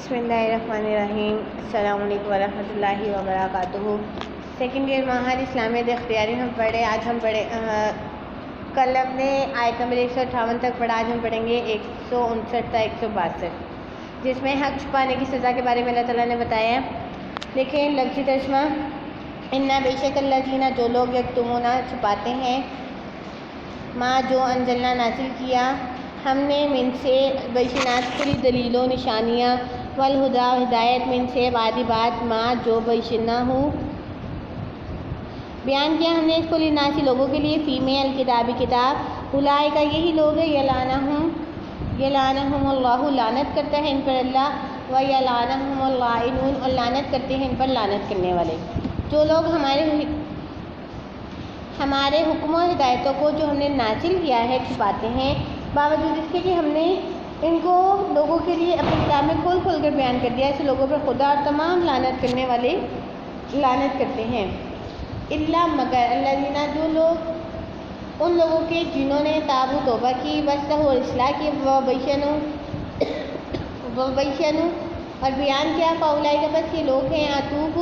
بسم اللہ الرحمن الرحیم۔ السلام علیکم ورحمۃ اللہ وبرکاتہ۔ سیکنڈ ایئر معہد اسلامیہ اختیاری ہم پڑھے، آج ہم پڑھے کل ہم نے آیت نمبر 158 تک پڑھا، آج ہم پڑھیں گے 159 تا 162، جس میں حق چھپانے کی سزا کے بارے میں اللہ تعالیٰ نے بتایا ہے۔ دیکھیں لفظی ترجمہ، انا بے شک اللہ جینا جو لوگ یکتمونا چھپاتے ہیں، ماں جو انزلنا نازل کیا ہم نے من سے بینات کھلی دلیل و نشانیاں، والہدا ہدایت من سے وعدی بات ماں جو بینہ ہوں بیان کیا ہم نے اس کو للناس لوگوں کے لیے، فی میں الکتاب کتاب، اولئک یہی لوگ ہیں یلعنہم اللہ لعنت کرتا ہے ان پر اللہ، و یلعنہم اللائنون اور لعنت کرتے ہیں ان پر لعنت کرنے والے۔ جو لوگ ہمارے حکم و ہدایتوں کو جو ہم نے نازل کیا ہے چھپاتے ہیں، باوجود اس کے کہ ہم نے ان کو لوگوں کے لیے اپنی کتاب میں کھول کھول کر بیان کر دیا، ایسے لوگوں پر خدا اور تمام لعنت کرنے والے لعنت کرتے ہیں۔ الا مگر الذین جو لوگ ان لوگوں کے جنہوں نے تاب و توبہ کی، واصلحوا اور اصلاح کی، وبینوا اور بیان کیا، فاولئک بس یہ لوگ ہیں، اتوب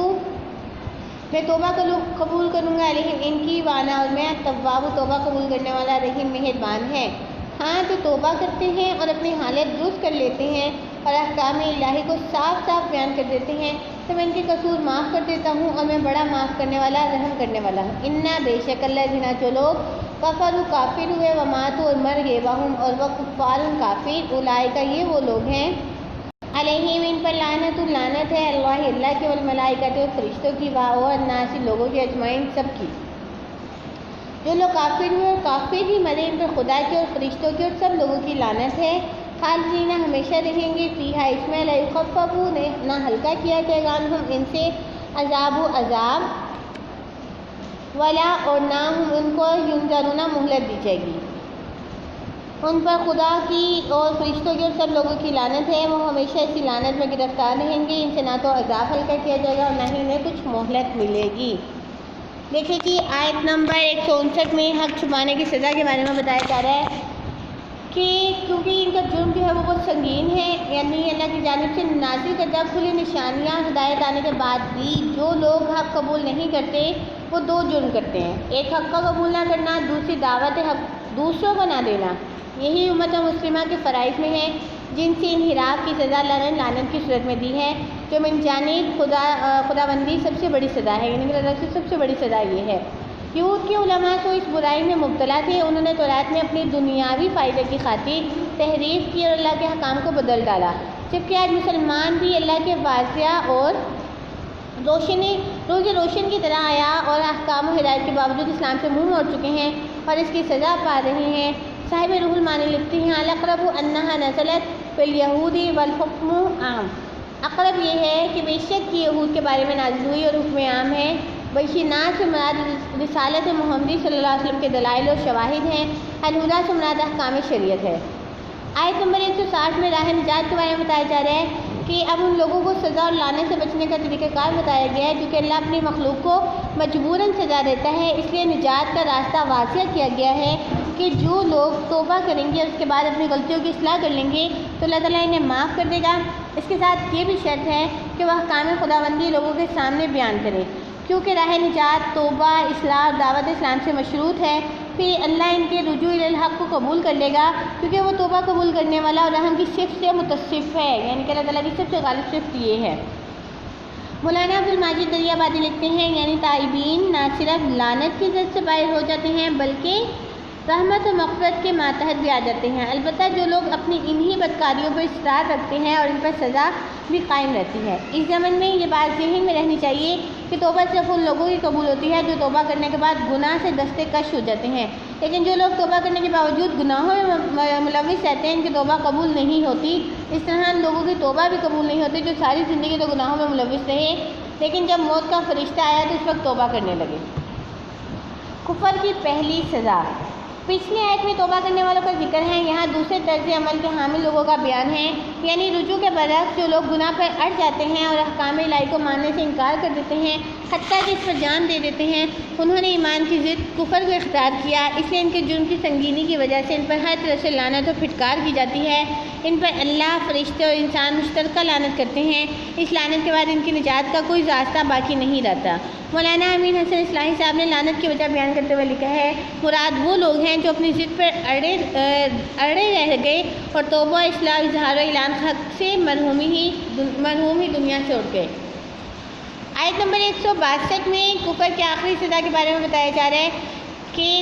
میں توبہ قبول کروں گا علیہم ان کی، وانا اور میں تواب توبہ قبول کرنے والا رحیم مہربان ہے۔ ہاں جو توبہ کرتے ہیں اور اپنی حالت درست کر لیتے ہیں اور احکام الہی کو صاف صاف بیان کر دیتے ہیں تو میں ان کے قصور معاف کر دیتا ہوں اور میں بڑا معاف کرنے والا رحم کرنے والا ہوں۔ انا بے شک اللہ جنا جو لوگ کفروا کافر ہوئے، وماتوا اور مر گئے، وہم اور وہ کفار کافر، اولئک یہ وہ لوگ ہیں، علیہم ان پر لعنت لعنت ہے، اللہ کی، والملائکۃ اور فرشتوں کی، والناس لوگوں کی، اجمعین سب کی۔ جو لوگ کافر ہوئے اور کافر ہی مرے ان پر خدا کی اور فرشتوں کی اور سب لوگوں کی لعنت ہے، خالدین ہمیشہ رہیں گے، فیہا اس میں، لا یخفف نہ ہلکا کیا جائے گا عنہم ان سے، عذاب ولا اور نہ ہم ان کو ینظرون مہلت دی جائے گی۔ ان پر خدا کی اور فرشتوں کی اور سب لوگوں کی لعنت ہے، وہ ہمیشہ اسی لعنت میں گرفتار رہیں گے، ان سے نہ تو عذاب ہلکا کیا جائے گا اور نہ ہی انہیں کچھ مہلت ملے گی۔ دیکھیں کہ آیت نمبر 159 میں حق چھپانے کی سزا کے بارے میں بتایا جا رہا ہے کہ کیونکہ ان کا جرم جو ہے وہ بہت سنگین ہے، یعنی اللہ کی جانب سے نازل کردہ کھلی نشانیاں ہدایت آنے کے بعد بھی جو لوگ حق قبول نہیں کرتے وہ دو جرم کرتے ہیں، ایک حق کا قبول نہ کرنا، دوسری دعوت حق دوسروں کو نہ دینا۔ یہی امت مسلمہ کے فرائض میں ہے جن سے انحراف کی سزا اللہ نے لعنت کی صورت میں دی ہے، جو من جانب خداوندی سب سے بڑی سزا ہے، یعنی کہ اللہ کی سب سے بڑی سزا یہ ہے۔ یہود کے علماء تو اس برائی میں مبتلا تھے، انہوں نے تورات میں اپنی دنیاوی فائدے کی خاطر تحریف کی اور اللہ کے حکام کو بدل ڈالا، جبکہ آج مسلمان بھی اللہ کے واضح اور روشن کی طرح آیا اور احکام و ہدایت کے باوجود اسلام سے منہ موڑ چکے ہیں اور اس کی سزا پا رہے ہیں۔ صاحب روح المانی لکھتی ہیں، الاقرب انہا نزلت فی الیہود والحکم عام، اقرب یہ ہے کہ بے شک یہ یہود کے بارے میں نازل ہوئی اور حکم عام ہے۔ بشینات سے مراد رسالت محمدی صلی اللہ علیہ وسلم کے دلائل اور شواہد ہیں، الہدا سے مراد احکام شریعت ہے۔ آیت نمبر 160 میں راہ نجات کے بارے میں بتایا جا رہا ہے کہ اب ان لوگوں کو سزا اور لانے سے بچنے کا طریقہ کار بتایا گیا ہے، کیونکہ اللہ اپنی مخلوق کو مجبوراً سزا دیتا ہے، اس لیے نجات کا راستہ واضح کیا گیا ہے کہ جو لوگ توبہ کریں گے اور اس کے بعد اپنی غلطیوں کی اصلاح کر لیں گے تو اللہ تعالیٰ انہیں معاف کر دے گا۔ اس کے ساتھ یہ بھی شرط ہے کہ وہ احکام خداوندی لوگوں کے سامنے بیان کریں، کیونکہ راہ نجات توبہ، اصلاح اور دعوت اسلام سے مشروط ہے، پھر اللہ ان کے رجوع الی الحق کو قبول کر لے گا، کیونکہ وہ توبہ قبول کرنے والا اور رحم کی صفت سے متصف ہے، یعنی کہ اللہ تعالیٰ کی سب سے غالب صفت یہ ہے۔ مولانا عبد المجید دریا بادی لکھتے ہیں، یعنی تائبین نہ صرف لعنت کی زد سے باہر ہو جاتے ہیں بلکہ رحمت و مغفرت کے ماتحت بھی آ جاتے ہیں، البتہ جو لوگ اپنی انہی بدکاریوں پر اصرار رکھتے ہیں اور ان پر سزا بھی قائم رہتی ہے۔ اس زمن میں یہ بات ذہن میں رہنی چاہیے کہ توبہ صرف ان لوگوں کی قبول ہوتی ہے جو توبہ کرنے کے بعد گناہ سے دستے کش ہو جاتے ہیں، لیکن جو لوگ توبہ کرنے کے باوجود گناہوں میں ملوث رہتے ہیں ان کی توبہ قبول نہیں ہوتی۔ اس طرح ان لوگوں کی توبہ بھی قبول نہیں ہوتی جو ساری زندگی تو گناہوں میں ملوث رہے، لیکن جب موت کا فرشتہ آیا تو اس وقت توبہ کرنے لگے۔ کفر کی پہلی سزا، پچھلی آیت میں توبہ کرنے والوں کا ذکر ہے، یہاں دوسرے طرز عمل کے حامل لوگوں کا بیان ہے۔ یعنی رجوع کے برعکس جو لوگ گناہ پر اڑ جاتے ہیں اور احکام الہی کو ماننے سے انکار کر دیتے ہیں، حتیٰ کہ اس پر جان دے دیتے ہیں، انہوں نے ایمان کی ضد کفر کو اختیار کیا، اس لیے ان کے جرم کی سنگینی کی وجہ سے ان پر ہر طرح سے لعنت و پھٹکار کی جاتی ہے۔ ان پر اللہ، فرشتے اور انسان مشترکہ لعنت کرتے ہیں۔ اس لعنت کے بعد ان کی نجات کا کوئی راستہ باقی نہیں رہتا۔ مولانا امین حسن اصلاحی صاحب نے لعنت کی وجہ بیان کرتے ہوئے لکھا ہے، مراد وہ لوگ ہیں جو اپنی ضد پر اڑے رہ گئے اور توبہ، اصلاح، اظہار و اعلان حق سے مرحوم ہی دنیا سے اٹھ گئے۔ آیت نمبر 162 میں کفر کی آخری سزا کے بارے میں بتایا جا رہا ہے کہ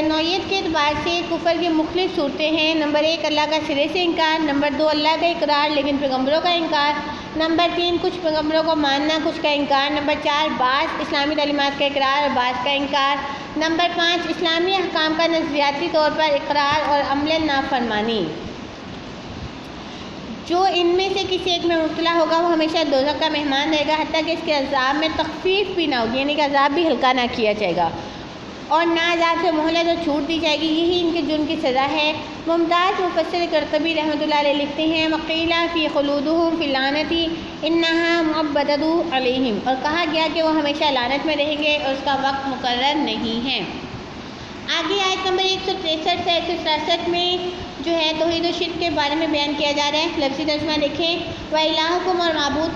نوعیت کے اعتبار سے کفر کی مختلف صورتیں ہیں۔ نمبر 1 اللہ کا سرے سے انکار، نمبر 2 اللہ کا اقرار لیکن پیغمبروں کا انکار، نمبر 3 کچھ پیغمبروں کو ماننا کچھ کا انکار، نمبر 4 بعض اسلامی تعلیمات کا اقرار اور بعض کا انکار، نمبر 5 اسلامی احکام کا نظریاتی طور پر اقرار اور عملاً نافرمانی۔ جو ان میں سے کسی ایک میں مبتلا ہوگا وہ ہمیشہ دوزخ کا مہمان رہے گا، حتیٰ کہ اس کے عذاب میں تخفیف بھی نہ ہوگی، یعنی کہ عذاب بھی ہلکا نہ کیا جائے گا اور نہ عذاب سے مہلت اور چھوٹ دی جائے گی، یہی ان کے جرم کی سزا ہے۔ ممتاز مفسر قرطبی رحمۃ اللہ علیہ لکھتے ہیں، وقیل فی خلودہم فی اللعنۃ انہا مؤبدۃ علیہم، اور کہا گیا کہ وہ ہمیشہ لعنت میں رہیں گے اور اس کا وقت مقرر نہیں ہے۔ آگے آیت نمبر 163 سے 167 میں جو ہے توحید و شرک کے بارے میں بیان کیا جا رہا ہے۔ لفظی ترجمہ دیکھیں، وَإِلَٰهُكُمْ، اور معبود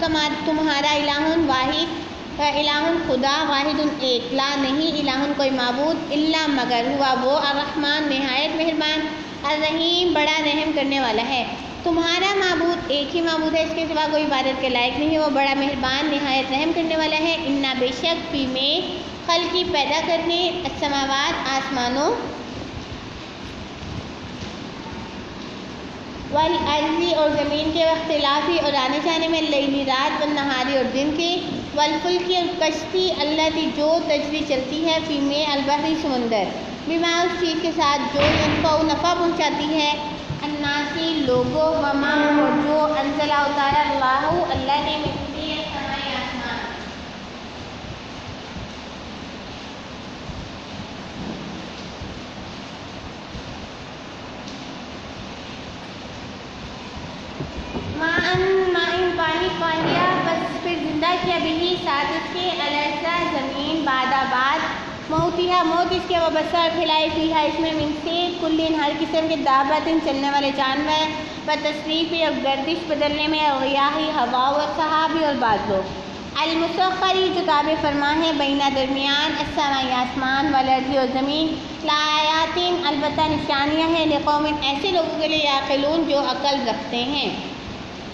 تمہارا الہ واحد، الہ خدا واحد ایک، لا نہیں الہ کوئی معبود، الا مگر ہوا وہ، الرحمن نہایت مہربان، الرحیم بڑا رحم کرنے والا ہے۔ تمہارا معبود ایک ہی معبود ہے، اس کے سوا کوئی عبادت کے لائق نہیں ہے، وہ بڑا مہربان نہایت رحم کرنے والا ہے۔ انا بے شک فی میں خلقی پیدا کرنے، السماوات آسمانوں، والارض اور زمین کے، واختلافی اور آنے جانے میں، اللیل رات، والنہاری اور دن کے، والفلکی اور کشتی، التی جو تجری چلتی ہے، فی میں البحر سمندر، بما اس چیز کے ساتھ جو ینفع نفع پہنچاتی ہے، الناسی لوگوں، وما اور جو انزل اتارا اللہ نے من السماء آسمان۔ پانی فاہیا، بس پھر زندہ کیا بھی ساتھ اس کے، الرضا زمین، بعد موتیہا موت اس کے، وبث اور پھیلائے فیہا اس میں، من سے کلن ہر قسم کے، دابت چلنے والے جانور، بتصریفی اور گردش بدلنے میں، ریاحی ہوا و سحابی اور بادلوں، المسخری جو تابع فرما ہے، بینہ درمیان، السماء آسمان، والارض اور زمین، لآیات البتہ نشانیاں ہیں، لقوم ایسے لوگوں کے لیے، یعقلون جو عقل رکھتے ہیں۔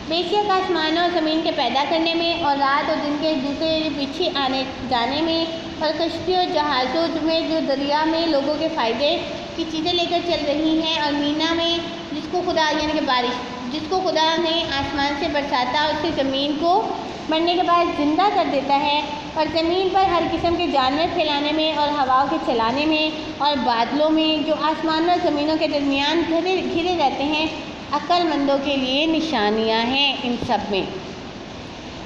بے شک آسمانوں اور زمین کے پیدا کرنے میں اور رات اور دن کے ایک دوسرے کے پیچھے آنے جانے میں، اور کشتی اور جہازوں میں جو دریا میں لوگوں کے فائدے کی چیزیں لے کر چل رہی ہیں، اور مینا میں جس کو خدا یعنی کہ بارش جس کو خدا نے آسمان سے برساتا اور اس سے زمین کو مرنے کے بعد زندہ کر دیتا ہے، اور زمین پر ہر قسم کے جانور پھیلانے میں اور ہواؤں کے چلانے میں، اور بادلوں میں جو آسمان اور زمینوں کے درمیان گھرے رہتے ہیں، عقل مندوں کے لیے نشانیاں ہیں ان سب میں۔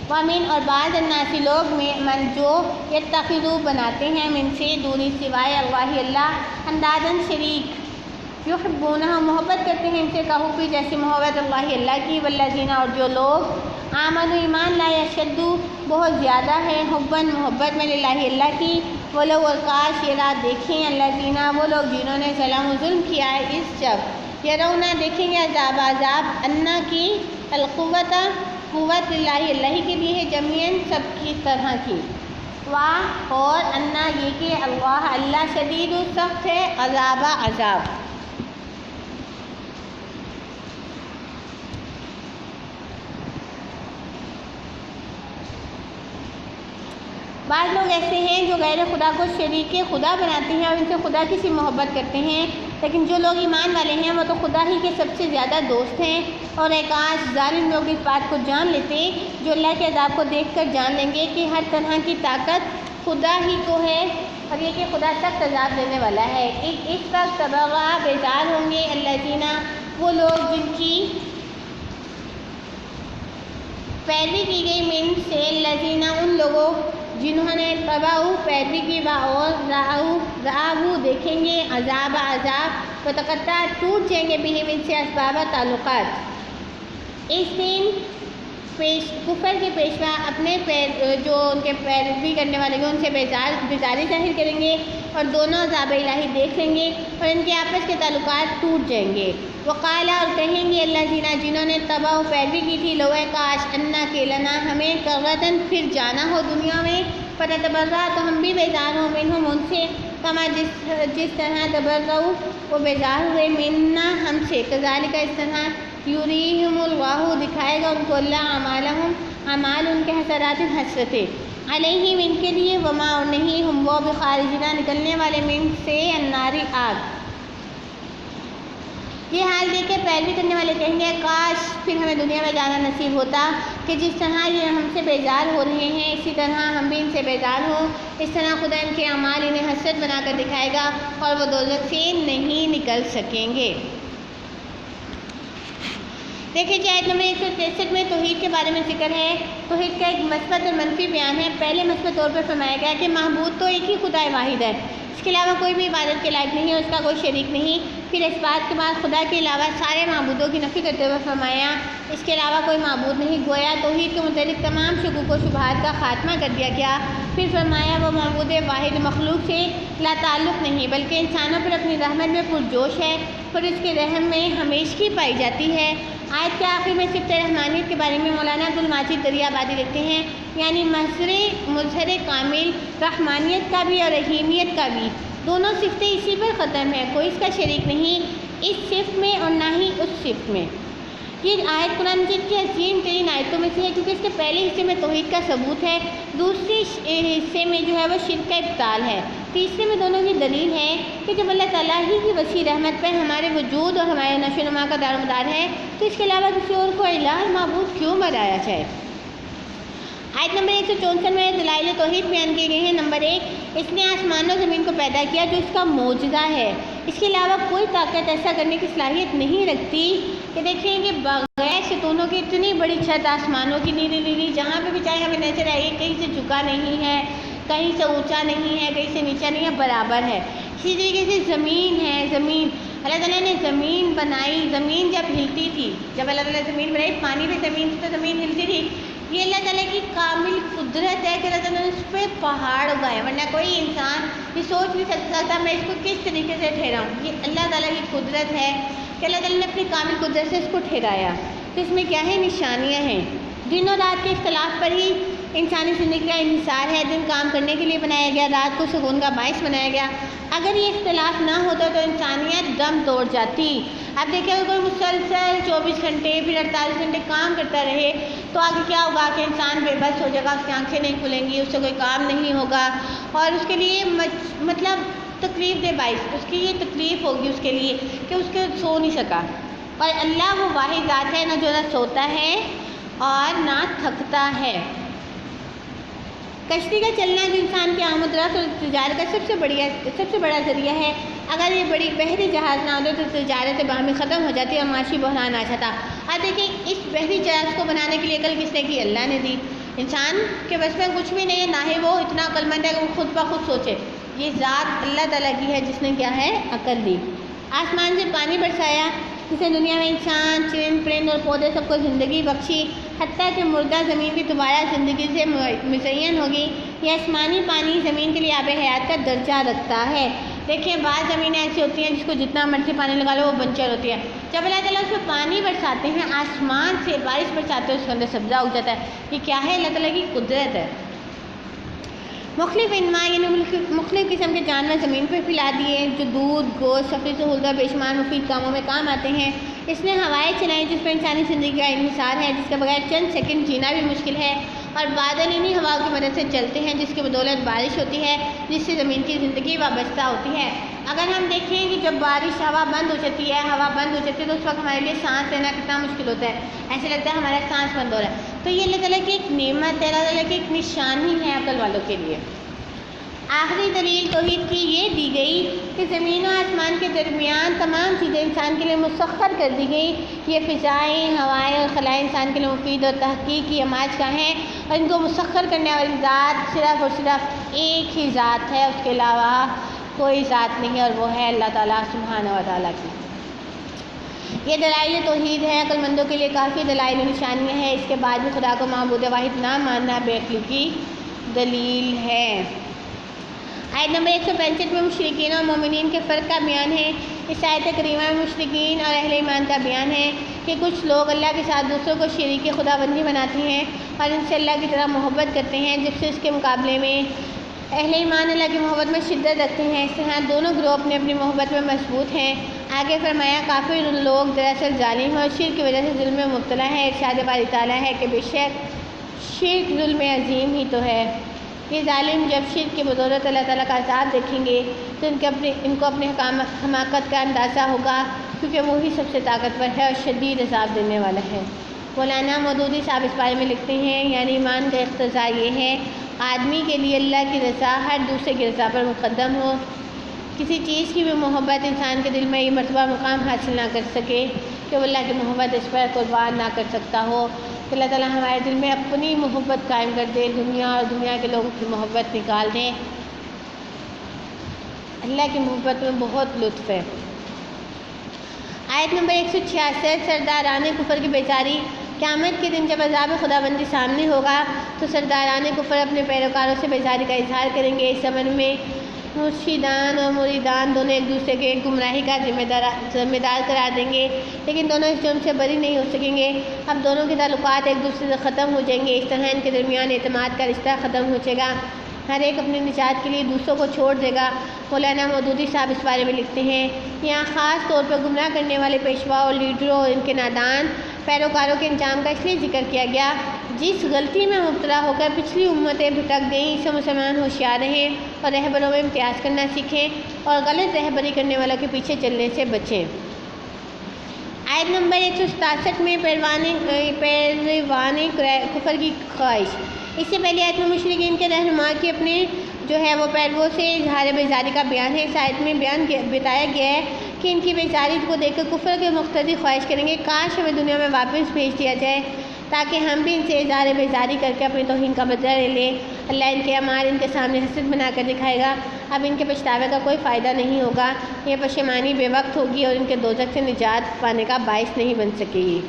وامن اور بعض الناسی لوگ میں من جو یتخذو بناتے ہیں، من سے دوری سوائے اللہ اللہ، اندادن شریک، یحبونہ محبت کرتے ہیں ان سے، کہو جیسے محبت اللہ کی، والذین اور جو لوگ آمنوا ایمان لائے، اشدو بہت زیادہ ہے، حباً محبت میں، للہ اللہ کی، ولو اور کاش یہ رات دیکھیں الذین وہ لوگ جنہوں نے ظلم کیا ہے، اس جب یرونا دیکھیں گے عذاب انا کی، القوت قوت اللہ کے لیے ہے، جمیعاً سب کی طرح کی، اور انا یہ کہ اللہ شدید سخت ہے، عذاب۔ بعض لوگ ایسے ہیں جو غیر خدا کو شریک خدا بناتے ہیں اور ان سے خدا کی سی محبت کرتے ہیں، لیکن جو لوگ ایمان والے ہیں وہ تو خدا ہی کے سب سے زیادہ دوست ہیں، اور ایک آج ظالم لوگ اس بات کو جان لیتے جو اللہ کے عذاب کو دیکھ کر جان لیں گے کہ ہر طرح کی طاقت خدا ہی کو ہے، اور یہ کہ خدا سخت عذاب دینے والا ہے۔ اس وقت تبغا بیزار ہوں گے الذین وہ لوگ جن کی پیروی کی گئی، من سے الذین ان لوگوں جنہوں نے تبعو پیروی کی، اور رآہو دیکھیں گے عذاب، وتقطعت ٹوٹ جائیں گے بہم ان سے اسباب تعلقات، اس دن کفر کے پیشوا اپنے جو ان کے پیروی کرنے والے ہیں ان سے بیزاری ظاہر کریں گے اور دونوں عذاب الہی دیکھ لیں گے اور ان کے آپس کے تعلقات ٹوٹ جائیں گے۔ وقالا اور کہیں گے اللہ جنہوں نے تباہ و پیروی کی تھی، لوے کاش انا کے لنا ہمیں کرتن پھر جانا ہو دنیا میں، فتبرا تو ہم بھی بیزار ہوں منہم ان سے، کما جس طرح تبرؤ وہ بیزار ہوئے منا ہم سے، کذالک اس طرح یریہم اللہ دکھائے گا ان کو اللہ اعمال ان کے حسرات حسرتیں علیہم ان کے لیے، وما اور نہیں ہم وہ بخارجنا نکلنے والے من سے النار آگ۔ یہ حال دیکھ کے پیروی کرنے والے کہیں گے کاش پھر ہمیں دنیا میں جانا نصیب ہوتا کہ جس طرح یہ ہم سے بیزار ہو رہے ہیں اسی طرح ہم بھی ان سے بیزار ہوں، اس طرح خدا ان کے اعمال انہیں حسرت بنا کر دکھائے گا اور وہ دوزخ سے نہیں نکل سکیں گے۔ دیکھیں جی آیت نمبر 163 میں توحید کے بارے میں ذکر ہے۔ توحید کا ایک مثبت اور منفی بیان ہے۔ پہلے مثبت طور پر فرمایا گیا کہ معبود تو ایک ہی خدا واحد ہے، اس کے علاوہ کوئی بھی عبادت کے لائق نہیں ہے، اس کا کوئی شریک نہیں۔ پھر اس بات کے بعد خدا کے علاوہ سارے معبودوں کی نفی کرتے ہوئے فرمایا اس کے علاوہ کوئی معبود نہیں، گویا توحید کے متعلق تمام شکوک و شبہات کا خاتمہ کر دیا گیا۔ پھر فرمایا وہ معبود واحد مخلوق سے لا تعلق نہیں بلکہ انسانوں پر اپنی رحمت میں پرجوش ہے اور اس کے رحم میں ہمیشگی پائی جاتی ہے۔ آیت کے آخر میں صفت رحمانیت کے بارے میں مولانا عبدالماجد دریا آبادی لکھتے ہیں، یعنی مظہر کامل رحمانیت کا بھی اور رحیمیت کا بھی، دونوں صفتیں اسی پر ختم ہیں، کوئی اس کا شریک نہیں اس صفت میں اور نہ ہی اس صفت میں۔ یہ آیت قرآن مجید کی عظیم ترین آیتوں میں سے ہے کیونکہ اس کے پہلے حصے میں توحید کا ثبوت ہے، دوسرے حصے میں جو ہے وہ شرک کا ابطال ہے، تیسرے میں دونوں کی دلیل ہے کہ جب اللہ تعالیٰ ہی کی وسیع رحمت پر ہمارے وجود اور ہمارے نشو و نما کا دار و مدار ہے تو اس کے علاوہ کسی اور کو الہ معبود کیوں بنایا جائے۔ آیت نمبر 164 میں دلائل توحید بیان کیے گئے ہیں۔ نمبر 1، اس نے آسمان و زمین کو پیدا کیا جو اس کا معجزہ ہے، اس کے علاوہ کوئی طاقت ایسا کرنے کی صلاحیت نہیں رکھتی کہ دیکھیں کہ بغیر ستونوں کی اتنی بڑی چھت آسمانوں کی نیلی نیلی جہاں پہ بھی چاہے ہمیں نظر آئے کہیں سے جھکا نہیں ہے، کہیں سے اونچا نہیں ہے، کہیں سے نیچا نہیں ہے، برابر ہے۔ اسی طریقے سے زمین ہے، زمین اللہ تعالیٰ نے زمین بنائی، زمین جب ہلتی تھی، جب اللہ تعالیٰ نے زمین بنائی پانی بھی زمین سے تو زمین ہلتی تھی، یہ اللہ تعالیٰ کی کامل قدرت ہے کہ اللہ تعالیٰ نے اس پہ پہاڑ اگائے، ورنہ کوئی انسان یہ سوچ نہیں سکتا میں اس کو کس طریقے سے ٹھہراؤں۔ یہ اللہ تعالیٰ کی قدرت ہے کہ اللہ تعالیٰ نے اپنی کامل قدرت سے اس کو ٹھہرایا۔ تو اس میں کیا ہے؟ نشانیاں ہیں۔ دن اور رات کے اختلاف پر ہی انسانی زندگی کا انحصار ہے، دن کام کرنے کے لیے بنایا گیا، رات کو سکون کا باعث بنایا گیا۔ اگر یہ اختلاف نہ ہوتا تو انسانیت دم توڑ جاتی۔ اب دیکھیں اگر کوئی مسلسل 24 گھنٹے پھر 48 گھنٹے کام کرتا رہے تو آگے کیا ہوگا کہ انسان بے بس ہو جائے گا، اس کی آنکھیں نہیں کھلیں گی، اس سے کوئی کام نہیں ہوگا اور اس کے لیے مطلب تکلیف دہ باعث اس کی یہ تکلیف ہوگی اس کے لیے کہ اس کے سو نہیں سکا۔ اور اللہ وہ واحد ذات ہے نہ جو نہ سوتا ہے اور نہ تھکتا ہے۔ کشتی کا چلنا جو انسان کی آمد و رفت اور تجارت کا سب سے بڑا ذریعہ ہے، اگر یہ بڑی بحری جہاز نہ ہوتے تو تجارت باہمی ختم ہو جاتی اور معاشی بحران آ جاتا۔ اب دیکھیں اس بحری جہاز کو بنانے کے لیے عقل کس نے کی؟ اللہ نے دی۔ انسان کے بس میں کچھ بھی نہیں ہے، نہ ہی وہ اتنا عقل مند ہے کہ وہ خود بخود سوچے، یہ ذات اللہ تعالیٰ کی ہے جس نے کیا ہے؟ عقل دی۔ آسمان سے پانی برسایا جس نے دنیا میں انسان، چرند پرند اور پودے سب کو زندگی بخشی، حتیٰ کہ مردہ زمین بھی دوبارہ زندگی سے مزین ہوگی۔ یہ آسمانی پانی زمین کے لیے آب حیات کا درجہ رکھتا ہے۔ دیکھیں بعض زمینیں ایسی ہوتی ہیں جس کو جتنا مرضی پانی لگا لو وہ بنجر ہوتی ہے، جب اللہ تعالیٰ اس میں پانی برساتے ہیں، آسمان سے بارش برساتے ہیں، اس کے اندر سبزہ اگ جاتا ہے۔ یہ کیا ہے؟ اللہ تعالیٰ کی قدرت ہے۔ مختلف انواع یعنی مختلف قسم کے جانور زمین پر پھیلا دیے جو دودھ، گوشت، سفری سہولت اور بے شمار مفید کاموں میں کام آتے ہیں۔ اس نے ہوائیں چلائیں جس پر انسانی زندگی کا انحصار ہے، جس کے بغیر چند سیکنڈ جینا بھی مشکل ہے، اور بادل انہی ہواؤں کی مدد سے چلتے ہیں جس کی بدولت بارش ہوتی ہے جس سے زمین کی زندگی وابستہ ہوتی ہے۔ اگر ہم دیکھیں کہ جب بارش ہوا بند ہو جاتی ہے تو اس وقت ہمارے لیے سانس لینا کتنا مشکل ہوتا ہے، ایسے لگتا ہے ہمارا سانس بند ہو رہا ہے۔ تو یہ اللہ تعالیٰ کی ایک نعمت ہے، اللہ تعالیٰ کی ایک نشانی ہے عقل والوں کے لیے۔ آخری دلیل توحید کی یہ دی گئی کہ زمین و آسمان کے درمیان تمام چیزیں انسان کے لیے مسخر کر دی گئی۔ یہ فضائیں، ہوائیں اور خلائیں انسان کے لیے مفید اور تحقیقی عماج کا ہیں، اور ان کو مسخر کرنے والی ذات صرف اور صرف ایک ہی ذات ہے، اس کے علاوہ کوئی ذات نہیں ہے، اور وہ ہے اللہ تعالیٰ سبحانہ و تعالیٰ کی۔ یہ دلائل توحید ہے، عقل مندوں کے لیے کافی دلائل و نشانیاں ہیں، اس کے بعد بھی خدا کو معبود واحد نہ ماننا بے عقلی کی دلیل ہے۔ آیت نمبر 165 میں مشرکین اور مومنین کے فرق کا بیان ہے۔ اس آیت کریمہ میں مشرکین اور اہل ایمان کا بیان ہے کہ کچھ لوگ اللہ کے ساتھ دوسروں کو شریک خدا بندی بناتے ہیں اور ان سے اللہ کی طرح محبت کرتے ہیں، جبکہ اس کے مقابلے میں اہل ایمان اللہ کی محبت میں شدت رکھتے ہیں۔ اس طرح دونوں گروہ اپنی اپنی محبت میں مضبوط ہیں۔ آگے فرمایا کافر لوگ دراصل ظالم اور شرک کی وجہ سے ظلم میں مبتلا ہے۔ ارشاد باری تعالیٰ ہے کہ بے شک شرک ظلم عظیم ہی تو ہے۔ یہ ظالم جب شرک کی بدولت اللہ تعالیٰ کا عذاب دیکھیں گے تو ان کو اپنے حماقت کا اندازہ ہوگا، کیونکہ وہی سب سے طاقتور ہے اور شدید عذاب دینے والا ہے۔ مولانا مودودی صاحب اس بارے میں لکھتے ہیں، یعنی ایمان کا اقتضا یہ ہے آدمی کے لیے اللہ کی رضا ہر دوسرے کی رضا پر مقدم ہو۔ کسی چیز کی بھی محبت انسان کے دل میں یہ مرتبہ مقام حاصل نہ کر سکے کہ وہ اللہ کی محبت اس پر قربان نہ کر سکتا ہو۔ کہ اللہ تعالیٰ ہمارے دل میں اپنی محبت قائم کر دے، دنیا اور دنیا کے لوگوں کی محبت نکال دے۔ اللہ کی محبت میں بہت لطف ہے۔ آیت نمبر 166 سرداران کفر کی بیزاری۔ قیامت کے دن جب عذاب خداوندی سامنے ہوگا تو سرداران کفر اپنے پیروکاروں سے بیزاری کا اظہار کریں گے۔ اس عمل میں مرشدان اور مریدان دونوں ایک دوسرے کے گمراہی کا ذمہ دار قرار دیں گے، لیکن دونوں اس جرم سے بری نہیں ہو سکیں گے۔ اب دونوں کے تعلقات ایک دوسرے سے ختم ہو جائیں گے۔ اس طرح ان کے درمیان اعتماد کا رشتہ ختم ہو جائے گا، ہر ایک اپنی نجات کے لیے دوسروں کو چھوڑ دے گا۔ مولانا مودودی صاحب اس بارے میں لکھتے ہیں، یہاں خاص طور پر گمراہ کرنے والے پیشوا اور لیڈروں اور ان کے نادان پیروکاروں کے انجام کا اس لیے ذکر کیا گیا، جس غلطی میں مبتلا ہو کر پچھلی امتیں بھٹک گئیں، اس سے مسلمان ہوشیار رہیں اور رہبروں میں امتیاز کرنا سیکھیں اور غلط رہبری کرنے والوں کے پیچھے چلنے سے بچیں۔ آیت نمبر 167 میں پیروان کفر کی خواہش۔ اس سے پہلے آیت میں مشرکین کے رہنما کی اپنے وہ پیرووں سے اظہار بیزاری کا بیان ہے۔ اس آیت میں بتایا گیا ہے کہ ان کی بیزاری کو دیکھ کر کفر کے مقتدی خواہش کریں گے کاش ہمیں دنیا میں واپس بھیج دیا جائے تاکہ ہم بھی ان سے اظہار بیزاری کر کے اپنی توہین کا بدلہ لے لیں۔ اللہ ان کے اعمال ان کے سامنے حسرت بنا کر دکھائے گا، اب ان کے پچھتاوے کا کوئی فائدہ نہیں ہوگا، یہ پشیمانی بے وقت ہوگی اور ان کے دوزخ سے نجات پانے کا باعث نہیں بن سکے گی۔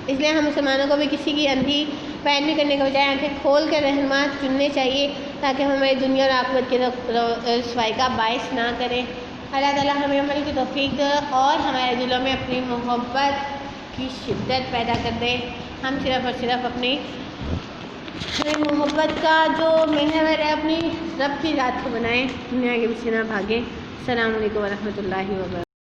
اس لیے ہم مسلمانوں کو بھی کسی کی اندھی پیروی کرنے کے بجائے آنکھیں کھول کر رہنما چننے چاہیے تاکہ ہماری دنیا اور آخرت کی رسوائی کا باعث نہ کریں۔ اللہ تعالیٰ ہمیں عمل کی توفیق دے اور ہمارے دلوں میں اپنی محبت کی شدت پیدا کر دے۔ ہم صرف اور صرف اپنی محبت کا جو محور ہے اپنی رب کی ذات کو بنائیں، دنیا کے پیچھے نہ بھاگیں۔ السلام علیکم ورحمۃ اللہ وبرکاتہ۔